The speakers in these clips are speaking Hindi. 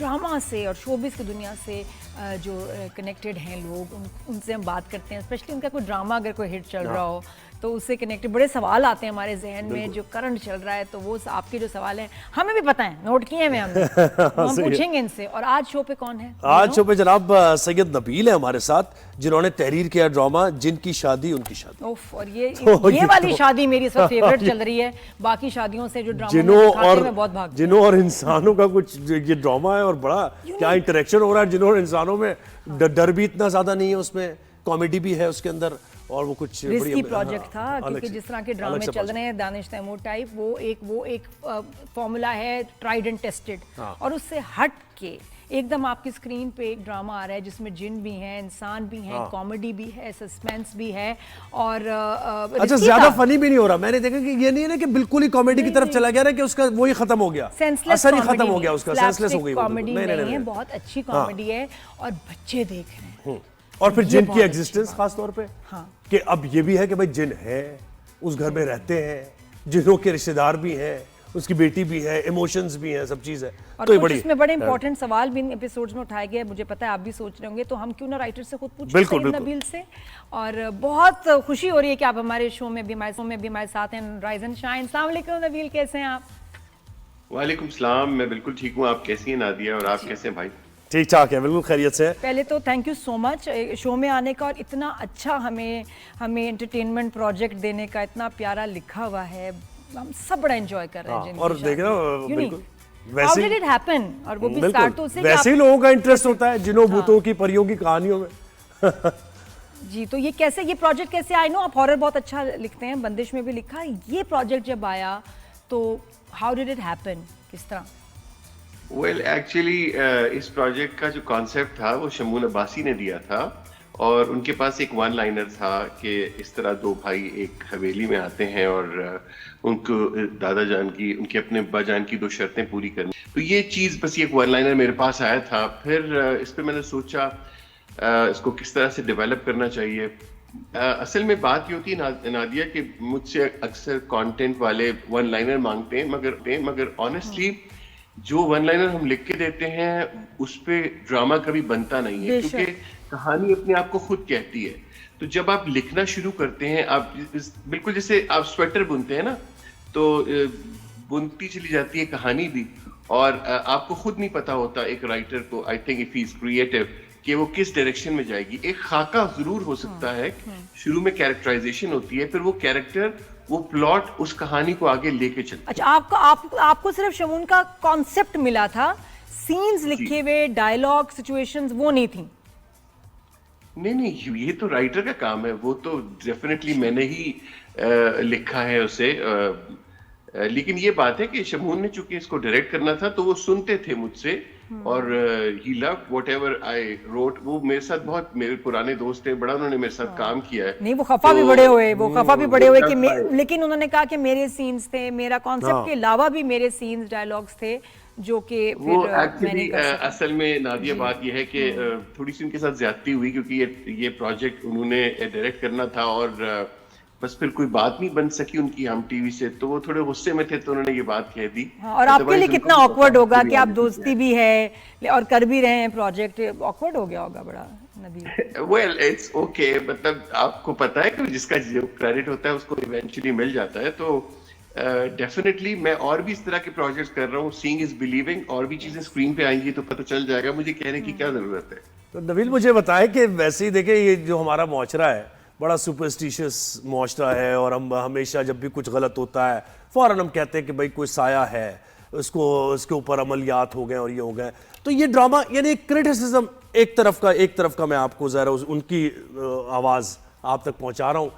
ड्रामा से और शोबिस की दुनिया से जो कनेक्टेड हैं लोग, उनसे हम बात करते हैं, स्पेशली उनका कोई ड्रामा अगर कोई हिट चल रहा हो तो उससे कनेक्टेड बड़े सवाल आते हैं हमारे जहन में जो करंट चल रहा है। तो वो आपके जो सवाल हैं हमें भी पता है, नोट किए हैं हमने, तो हम पूछेंगे इनसे। और आज शो पे कौन है? आज शो पे जनाब सैयद नबील है हमारे साथ, जिन्होंने तहरीर किया ड्रामा जिनकी शादी उनकी शादी। ओफ, और ये वाली शादी मेरी सब फेवरेट चल रही है, बाकी शादियों से जो ड्रामा में बहुत भाग जिनों और इंसानों का कुछ ये ड्रामा है और बड़ा क्या इंटरेक्शन हो रहा है। जिनों और इंसानों में डर भी इतना ज्यादा नहीं है, उसमें कॉमेडी भी है उसके अंदर, और वो कुछ रिस्की प्रोजेक्ट था क्योंकि जिस तरह के ड्रामे चल रहे हैं दानिश तैमूर टाइप, वो एक फॉर्मूला है ट्राइड एंड टेस्टेड, और उससे हट के एकदम आपकी स्क्रीन पे एक ड्रामा आ रहा है जिसमें जिन भी हैं, इंसान भी हैं, कॉमेडी भी है, सस्पेंस भी है, और अच्छा ज्यादा फनी भी नहीं हो रहा। मैंने देखा कि ये नहीं है ना कि बिल्कुल ही कॉमेडी की तरफ चला गया ना कि उसका वो ही खत्म हो गया, असर ही खत्म हो गया उसका, सेंसलेस हो गई कॉमेडी नहीं है, बहुत अच्छी कॉमेडी है और बच्चे देख रहे हैं। और फिर जिन की एग्जिस्टेंस खास तौर पे कि अब ये भी है कि भाई जिन है, उस घर में रहते हैं, जिनों के रिश्तेदार भी हैं, उसकी बेटी भी है, इमोशंस भी हैं, सब चीज है। और तो कुछ इसमें बड़े इंपॉर्टेंट सवाल भी इन एपिसोड्स में उठाए गए, मुझे पता है आप भी सोच रहे होंगे, तो हम क्यों ना राइटर से खुद पूछें सैयद नबील से। और बहुत खुशी हो रही है कि आप हमारे शो में भी हमारे साथ हैं। Rise and shine. अस्सलाम वालेकुम नबील, कैसे हैं आप? वालेकुम सलाम, मैं बिल्कुल ठीक हूँ। आप कैसी हैं नादिया, और आप कैसे हैं भाई? ठीक ठाक है, बिल्कुल खैरियत से। पहले तो thank you so much show में आने का, और इतना अच्छा हमें एंटरटेनमेंट प्रोजेक्ट देने का, इतना प्यारा लिखा हुआ है, हम सब बड़ा एंजॉय कर रहे हैं। और देख रहे हो बिल्कुल वैसे ही हैपन, और वो भी स्टार्ट तो उससे वैसे ही लोगों का इंटरेस्ट होता है जिनों भूतों की, परियों की कहानियों में। जी, तो ये कैसे, ये प्रोजेक्ट कैसे? आई नो आप हॉरर बहुत अच्छा लिखते हैं, बंदिश में भी लिखा, ये प्रोजेक्ट जब आया तो हाउ डिड इट हैपन, किस तरह? वेल एक्चुअली इस प्रोजेक्ट का जो कॉन्सेप्ट था वो शमून अब्बासी ने दिया था, और उनके पास एक वन लाइनर था कि इस तरह दो भाई एक हवेली में आते हैं और उनको दादा जान की, उनके अपने अब्बा जान की दो शर्तें पूरी करनी। तो ये चीज़ बस, ये एक वन लाइनर मेरे पास आया था। फिर इस पर मैंने सोचा इसको किस तरह से डेवलप करना चाहिए। असल में बात ये होती है नादिया कि मुझसे अक्सर कंटेंट वाले वन लाइनर मांगते हैं, मगर ऑनेस्टली जो वन लाइनर हम लिख के देते हैं उस पे ड्रामा कभी बनता नहीं है, क्योंकि कहानी अपने आप को खुद कहती है। तो जब आप लिखना शुरू करते हैं, आप बिल्कुल जैसे आप स्वेटर बुनते हैं ना, तो बुनती चली जाती है कहानी भी, और आपको खुद नहीं पता होता एक राइटर को, I think if he is creative, कि वो किस डायरेक्शन में जाएगी। एक खाका जरूर हो सकता है, शुरू में कैरेक्टराइजेशन होती है, फिर वो कैरेक्टर, वो प्लॉट उस कहानी को आगे लेके चलता है। अच्छा, आपको सिर्फ शमून का कॉन्सेप्ट मिला था, सीन्स लिखे हुए, डायलॉग, सिचुएशंस वो नहीं थी? नहीं, ये तो राइटर का काम है, वो तो डेफिनेटली मैंने ही लिखा है उसे। लेकिन ये बात है कि शमून ने चूंकि इसको डायरेक्ट करना था, तो वो सुनते थे मुझसे, और he loved whatever I wrote. वो मेरे साथ बहुत, मेरे पुराने दोस्त हैं, बड़ा उन्होंने मेरे साथ काम किया है। नहीं, वो खफा भी बड़े हुए, कि लेकिन उन्होंने कहा कि मेरे सीन्स थे, मेरा कॉन्सेप्ट के अलावा भी मेरे सीन्स, डायलॉग्स थे जो कि वो एक्चुअली असल में नादिया बात यह है कि थोड़ी सी उनके साथ ज्यादती हुई, क्योंकि ये प्रोजेक्ट उन्होंने डायरेक्ट करना था, और बस फिर कोई बात नहीं बन सकी उनकी हम टीवी से, तो वो थोड़े गुस्से में थे, तो उन्होंने ये बात कह दी। और आपके लिए कितना ऑकवर्ड होगा कि आप दोस्ती भी है और कर भी रहे हैं प्रोजेक्ट, ऑकवर्ड हो गया होगा बड़ा नबील? वेल इट्स ओके, मतलब आपको पता है कि जिसका जो क्रेडिट होता है उसको इवेंचुअली मिल जाता है। तो डेफिनेटली मैं और भी इस तरह के प्रोजेक्ट्स कर रहा हूँ। सीइंग इज बिलीविंग, और भी चीजें स्क्रीन पे आएंगी तो पता चल जाएगा, मुझे कहने की क्या जरूरत है। तो नबील मुझे बताएं कि वैसे ही देखें, ये जो हमारा मुआशरा है बड़ा सुपरस्टिशियस मुआशरा है, और हम हमेशा जब भी कुछ गलत होता है फौरन हम कहते हैं कि भाई कोई साया है, उसके ऊपर अमलियात हो गए और ये हो गए। तो ये ड्रामा यानी क्रिटिसिज्म एक तरफ का मैं आपको जरा उनकी आवाज़ आप तक पहुंचा रहा हूं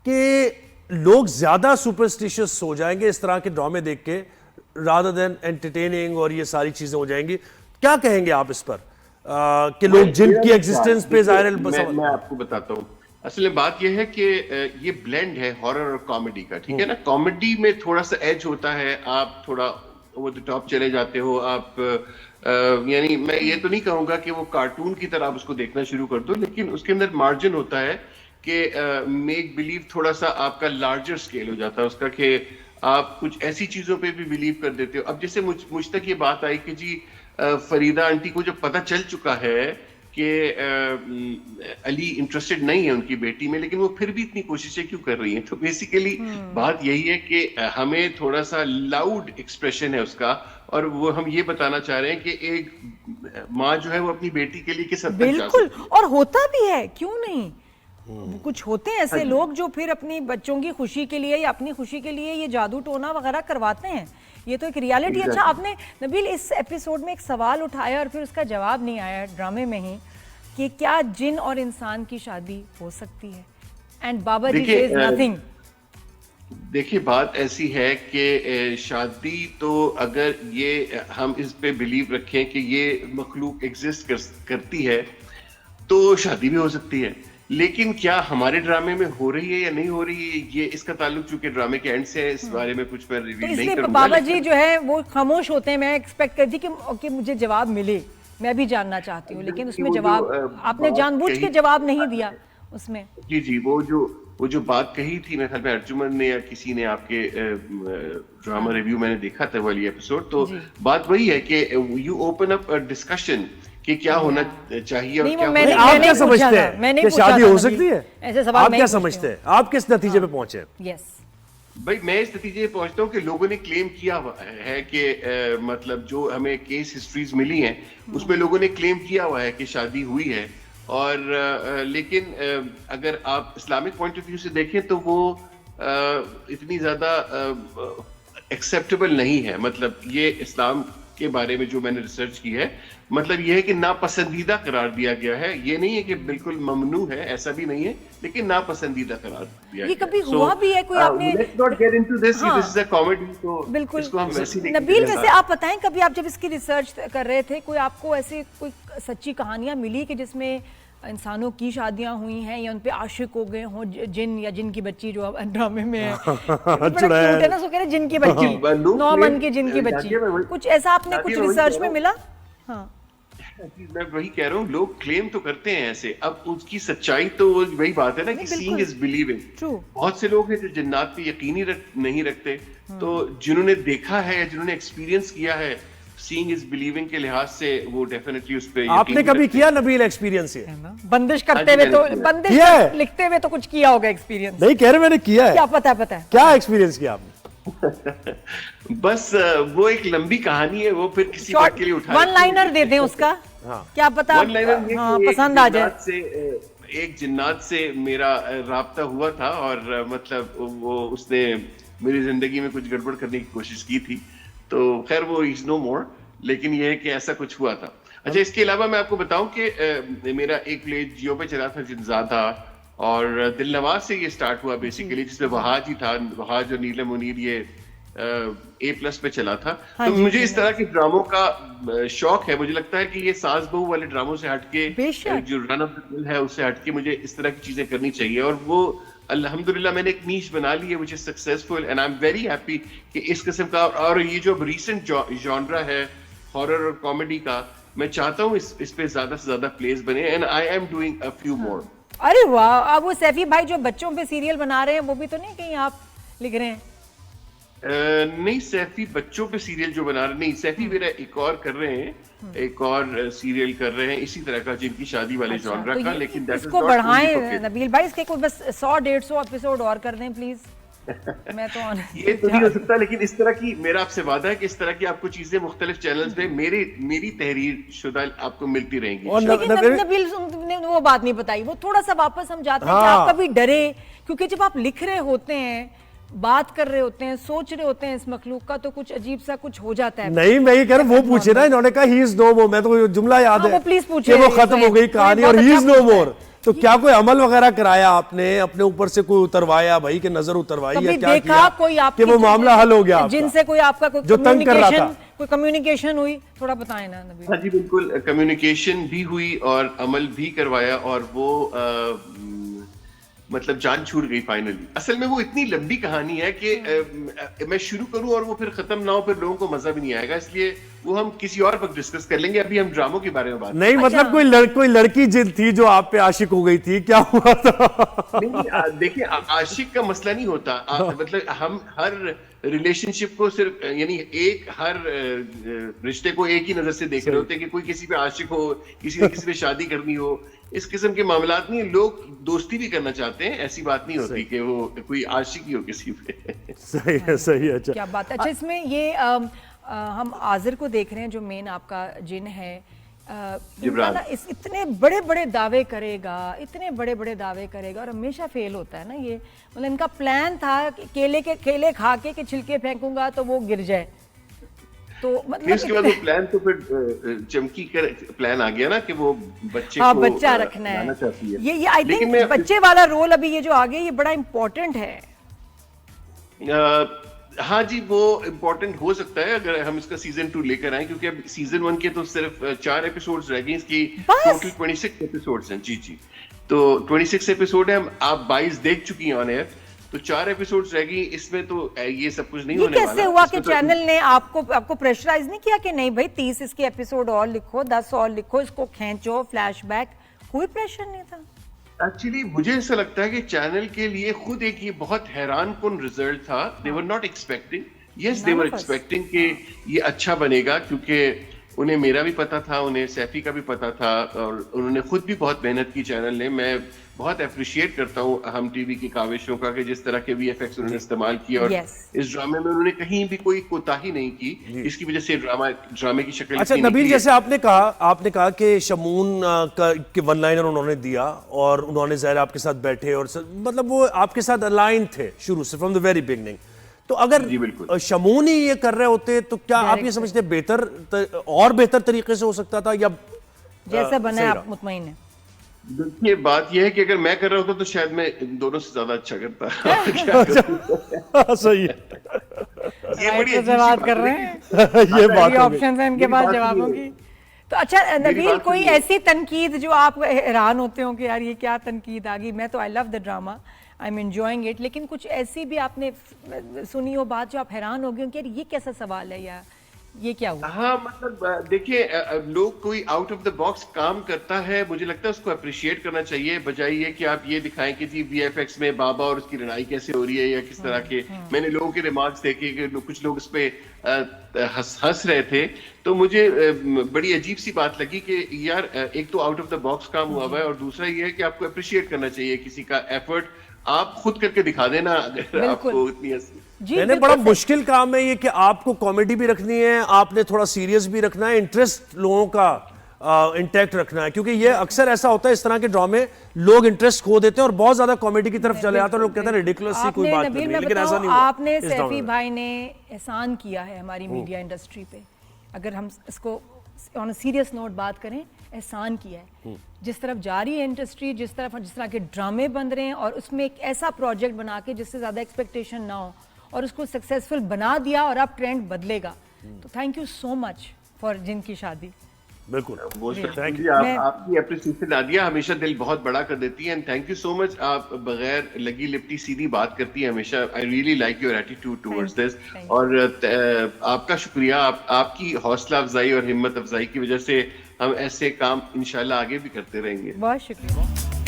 कि लोग ज्यादा सुपरस्टिशियस हो जाएंगे इस तरह के ड्रामे देख के, रादर देन एंटरटेनिंग, और ये सारी चीजें हो जाएंगी। क्या कहेंगे आप इस पर कि लोग जिनकी एग्जिस्टेंस पे ज़ाहिर मैं आपको बताता हूँ। असल में बात यह है कि ये ब्लेंड है हॉरर और कॉमेडी का, ठीक है ना। कॉमेडी में थोड़ा सा एज होता है, आप थोड़ा ओवर द टॉप चले जाते हो, आप यानी मैं ये तो नहीं कहूंगा कि वो कार्टून की तरह आप उसको देखना शुरू कर दो, लेकिन उसके अंदर मार्जिन होता है कि मेक बिलीव थोड़ा सा आपका लार्जर स्केल हो जाता है उसका, कि आप कुछ ऐसी चीजों पे भी बिलीव कर देते हो। अब जैसे मुझ तक ये बात आई कि जी फरीदा आंटी को जब पता चल चुका है कि अली इंटरेस्टेड नहीं है उनकी बेटी में, लेकिन वो फिर भी इतनी कोशिशें क्यों कर रही हैं? तो बेसिकली बात यही है कि हमें थोड़ा सा लाउड एक्सप्रेशन है उसका, और वो हम ये बताना चाह रहे हैं कि एक माँ जो है वो अपनी बेटी के लिए किस हद तक जा बिल्कुल, सकती है। और होता भी है, क्यों नहीं। कुछ होते हैं ऐसे लोग जो फिर अपनी बच्चों की खुशी के लिए या अपनी खुशी के लिए ये जादू टोना वगैरह करवाते हैं। ये तो एक रियलिटी। अच्छा, आपने नबील इस एपिसोड में एक सवाल उठाया और फिर उसका जवाब नहीं आया ड्रामे में ही, कि क्या जिन और इंसान की शादी हो सकती है? एंड बाबा जी सेज नथिंग। देखिए, बात ऐसी है कि शादी तो अगर ये हम इस पे बिलीव रखें कि ये मखलूक एग्जिस्ट करती है तो शादी भी हो सकती है, लेकिन क्या हमारे ड्रामे में हो रही है या नहीं हो रही है, ये इसका ताल्लुक चूंकि ड्रामे के एंड से है, इस बारे में कुछ मैं तो रिवील नहीं इसलिए करूंगा। बाबा जी जो है वो खामोश होते हैं। मैं एक्सपेक्ट करती कि मुझे जवाब मिले, मैं भी जानना चाहती हूँ, लेकिन उसमें वो जवाब जो, आपने बात जानबूझ के कही- जवाब नहीं दिया उसमें। जी, वो जो बात कही थी, मेरे ख्याल में अर्जुमन ने या किसी ने आपके ड्रामा रिव्यू मैंने देखा था वाली एपिसोड, तो बात वही है कि यू ओपन अप डिस्कशन कि क्या होना चाहिए और नहीं, क्या वो मैंने- आप क्या पूछा समझते था, हैं मैंने कि पूछा शादी था हो नबील। सकती है? ऐसे सवाल आप मैं क्या ही पूछती समझते हूँ। हैं? आप किस नतीजे पे पहुंचे? यस, भाई, मैं इस नतीजे पे पहुंचता हूँ कि लोगों ने क्लेम किया हुआ है कि मतलब जो हमें केस हिस्ट्रीज मिली हैं उसमें लोगों ने क्लेम किया हुआ है कि शादी हुई है, और लेकिन अगर आप इस्लामिक पॉइंट ऑफ व्यू से देखें तो वो इतनी ज्यादा एक्सेप्टेबल नहीं है। मतलब ये इस्लाम के बारे में जो मैंने रिसर्च की है, मतलब ये है कि नापसंदीदा करार दिया गया है। ये नहीं है कि बिल्कुल ममनू है, ऐसा भी नहीं है, लेकिन नापसंदीदा करार दिया ये गया कभी है। हुआ भी है? कोई आपने let's not get into this, हाँ, दिस इज अ कॉमेडी, तो बिल्कुल। इसको हम वैसे ही नबील, वैसे आप बताएं, कभी आप जब इसकी रिसर्च कर रहे थे, कोई आपको ऐसी कोई सच्ची कहानियां मिली कि जिसमें इंसानों की शादियां हुई हैं या उन पे आशिक हो गए हों, जिन या जिन की बच्ची जो अब ड्रामे में है? बड़ा क्यूट है ना, सो कह रहे जिन की बच्ची, लोग 9 मन की claim- जिन की बच्ची। जाके मैं वही- कुछ ऐसा आपने जाके कुछ मैं वही रिसर्च कह में रहा मिला? हाँ, मैं वही कह रहा हूँ, लोग क्लेम तो करते हैं ऐसे, अब उसकी सच्चाई तो वही बात है ना कि सीइंग इज बिलीविंग। True. बहुत से लोग हैं जो जिन्नात पे यकीन ही नहीं रखते, तो जिन्होंने देखा है, जिन्होंने एक्सपीरियंस किया है, सीइंग इज बिलीविंग के लिहाज से वो डेफिनेटली उस पे आपने यकीन कभी रखते किया नबील एक्सपीरियंस ये? बंदिश करते हाँ जी, हुए तो, मैंने बंदिश किया है। लिखते हुए तो कुछ किया होगा एक्सपीरियंस। नहीं कह रहे, मैंने किया क्या है। पता है क्या एक्सपीरियंस किया आपने? बस वो एक लंबी कहानी है, वो फिर किसी बात के लिए उठा वन लाइनर दे दें उसका। हाँ। क्या पता वन लाइनर ये हाँ, कि पसंद आ जाए। एक जिन्नात से मेरा राब्ता हुआ था, और मतलब वो उसने मेरी जिंदगी में कुछ गड़बड़ करने की कोशिश की थी, तो खैर वो इज नो मोर, लेकिन ये है कि ऐसा कुछ हुआ था। अच्छा, इसके अलावा मैं आपको बताऊं कि मेरा एक प्ले जियो पे चला था जिनज़ादा, और दिलनवाज से ये स्टार्ट हुआ बेसिकली, जिसमें वहाज ही था, वहाज और नीलम मुनीर, ये A+ पे चला था। हाँ तो जी, मुझे जी, इस तरह के ड्रामों का शौक है। मुझे लगता है कि ये सास बहू वाले ड्रामों से हटके, बेशक। जो रन ऑफ द मिल है उससे हटके मुझे इस तरह की चीजें करनी चाहिए, और वो अल्हम्दुलिल्लाह मैंने एक नीश बना ली है which is successful, and I am very happy कि इस किस्म का, और ये जो रिसेंट जॉनरा है हॉरर और कॉमेडी का, मैं चाहता हूँ इस पे ज्यादा से ज्यादा प्लेस बने, and I am doing a few more. अरे वाह, अब वो सैफी भाई जो बच्चों पे सीरियल बना रहे हैं, वो भी तो नहीं कहीं आप लिख रहे हैं? नहीं, सैफी बच्चों पे सीरियल जो बना रहे, नहीं, सैफी मेरा एक और कर रहे हैं, एक और सीरियल कर रहे हैं इसी तरह का, जिनकी शादी वाले जॉनरा तो का, ये- लेकिन that is इसको not बढ़ाएं only for नबील भाई, इसके कोई बस 100-150 एपिसोड और कर दें प्लीज। मैं तो ये तो नहीं हो सकता, लेकिन इस तरह की मेरा आपसे वादा है कि इस तरह की आपको चीजें मुख्तलिफ चैनल्स पे मेरी तहरीर शुदा आपको मिलती रहेंगी। और लेकिन नबील- नबील तुमने वो बात नहीं बताई, वो थोड़ा सा वापस हम जाते हैं कि हाँ। आप कभी डरे? क्योंकि जब आप लिख रहे होते हैं, बात कर रहे होते हैं, सोच रहे होते हैं इस मखलूक का, तो कुछ अजीब सा कुछ हो जाता है। नहीं, मैं ये कह रहा हूं, वो पूछे ना, इन्होंने कहा ही इज नो मोर, मैं तो ये जुमला याद हाँ, है वो प्लीज पूछे, कि वो खत्म हो गई तो कहानी, ये और बहुत ही अच्छा इज नो पूछा है। मोर। तो क्या कोई अमल वगैरह कराया आपने, अपने ऊपर से कोई उतरवाया भाई, कि नजर उतरवाई, या कभी क्या देखा किया कोई कि आपकी वो मामला हल हो गया आपका? जिनसे कोई आपका कोई जो तंग कर रहा था। कोई कम्युनिकेशन हुई, थोड़ा बताएं ना नबील। हाँ जी, बिल्कुल, कम्युनिकेशन भी हुई और अमल भी करवाया, और वो मतलब जान छूट गई फाइनली। असल में वो इतनी लंबी कहानी है कि मैं शुरू करूं और वो फिर खत्म ना हो, फिर लोगों को मजा भी नहीं आएगा, इसलिए वो हम किसी और वक्त डिस्कस कर लेंगे। अभी हम ड्रामों के बारे में बात नहीं, मतलब कोई लड़की जिद थी जो आप पे आशिक हो गई थी, क्या हुआ था? नहीं, देखिए, आशिक का मसला नहीं होता, मतलब हम रिलेशनशिप को सिर्फ यानी एक हर रिश्ते को एक ही नजर से देख रहे होते हैं कि कोई किसी पे आशिक हो, किसी ने किसी पे शादी करनी हो, इस किस्म के मामलात नहीं। लोग दोस्ती भी करना चाहते हैं, ऐसी बात नहीं होती कि वो कोई आशिकी हो किसी पे। सही है, सही है। अच्छा क्या बात है। अच्छा, इसमें ये हम आज़िर को देख रहे हैं जो मेन आपका जिन है, इनका ना इतने बड़े बड़े दावे करेगा, इतने बड़े बड़े दावे करेगा और हमेशा फेल होता है ना ये। मतलब इनका प्लान था कि केले खा के छिलके फेंकूंगा तो वो गिर जाए, तो मतलब इसके बाद वो प्लान तो फिर चमकी कर प्लान आ गया ना कि वो बच्चे हाँ, को बच्चा रखना है। चाहती है। ये आई थिंक बच्चे वाला रोल अभी ये जो आ गया ये बड़ा इम्पोर्टेंट है। हाँ जी, वो इम्पोर्टेंट हो सकता है अगर हम इसका सीजन 2 लेकर आए, क्योंकि अब सीजन 1 के तो सिर्फ 4 एपिसोड्स रह गए, इसकी टोटल 26 एपिसोड्स हैं। जी जी, तो 26 एपिसोड है, आप 22 देख चुकी हैं ऑन एयर, तो 4 एपिसोड्स रह गई। इसमें तो ये सब कुछ नहीं होने वाला। कैसे हुआ कि चैनल ने आपको प्रेशराइज नहीं किया कि नहीं भाई 30 इसके एपिसोड और लिखो, 10 और लिखो, इसको खींचो, फ्लैशबैक? कोई प्रेशर नहीं था। एक्चुअली मुझे ऐसा लगता है कि चैनल के लिए खुद एक ये बहुत हैरान कुन रिजल्ट था। They were not expecting, yes they were expecting कि ये अच्छा बनेगा, क्योंकि उन्हें मेरा भी पता था, उन्हें सैफी का भी पता था, और उन्होंने खुद भी बहुत मेहनत की चैनल ने। मैं बहुत अप्रिशिएट करता हूँ हम टीवी की काविशों का कि जिस तरह के VFX उन्होंने इस्तेमाल किया, और इस ड्रामे में उन्होंने कहीं भी कोई कोताही नहीं की, इसकी वजह से ड्रामे की शक्ल। अच्छा नबील, जैसे आपने कहा कि शमून के वन लाइनर उन्होंने दिया और उन्होंने ज़ाहिर आपके साथ बैठे और मतलब वो आपके साथ अलाइन थे शुरू से, फ्रॉम द वेरी बिगनिंग। तो अगर शमून ही ये कर रहे होते तो क्या आप ये समझते और बेहतर तरीके से हो सकता था, या जैसा बना आप मुतमईन है? देखिए, बात यह है कि अगर मैं कर रहा होता तो शायद मैं दोनों से ज्यादा अच्छा करता। सही है, ये बड़ी बात कर रहे हैं। ये बात ऑप्शन है इनके पास जवाबों की। तो अच्छा नबील, कोई ऐसी तनकीद जो आप हैरान होते हो कि यार ये क्या तनकीद आ गई? मैं तो I love the drama, I am enjoying it, लेकिन कुछ ऐसी भी आपने सुनी हो बात जो आप हैरान हो गए कि यार ये कैसा सवाल है या ये क्या हुआ? हाँ, मतलब देखिए, लोग कोई आउट ऑफ द बॉक्स काम करता है, मुझे लगता है उसको अप्रिशिएट करना चाहिए, बजाय ये कि आप ये दिखाएं कि जी VFX में बाबा और उसकी लड़ाई कैसे हो रही है या किस तरह के। मैंने लोगों के रिमार्क्स देखे कि कुछ लोग इस पे हंस रहे थे, तो मुझे बड़ी अजीब सी बात लगी कि यार एक तो आउट ऑफ द बॉक्स काम हुआ हुआ है, और दूसरा ये है कि आपको अप्रिशिएट करना चाहिए किसी का एफर्ट। आप खुद करके दिखा देना अगर आपको इतनी मैंने बड़ा मुश्किल काम है ये कि आपको कॉमेडी भी रखनी है, आपने थोड़ा सीरियस भी रखना है, इंटरेस्ट लोगों का इंटैक्ट रखना है, क्योंकि ये अक्सर ऐसा होता है इस तरह के ड्रामे, लोग इंटरेस्ट खो देते हैं और बहुत ज्यादा कॉमेडी की तरफ चले जाते हैं, लोग कहते हैं रिडिकुलस सी कोई बात नहीं, लेकिन ऐसा नहीं हुआ। आपने सैफी भाई ने एहसान किया है हमारी मीडिया इंडस्ट्री पे, अगर हम इसको ऑन अ सीरियस नोट बात करें, एहसान किया है। जिस तरफ जा रही है इंडस्ट्री, जिस तरह के ड्रामे बन रहे हैं, और उसमें एक ऐसा प्रोजेक्ट बना के जिससे ज्यादा एक्सपेक्टेशन ना हो और उसको सक्सेसफुल बना दिया, और अब ट्रेंड बदलेगा। तो thank you so much for जिनकी शादी। बिल्कुल, थैंक यू। आपकी एप्रिसिएशन नादिया हमेशा दिल बहुत बड़ा कर देती है, and thank you so much. आप बगैर लगी लिपटी सीधी बात करती है हमेशा। I really like your attitude towards this, और आपका शुक्रिया। आपकी हौसला अफजाई और हिम्मत अफजाई की वजह से हम ऐसे काम इंशाल्लाह आगे भी करते रहेंगे। बहुत शुक्रिया।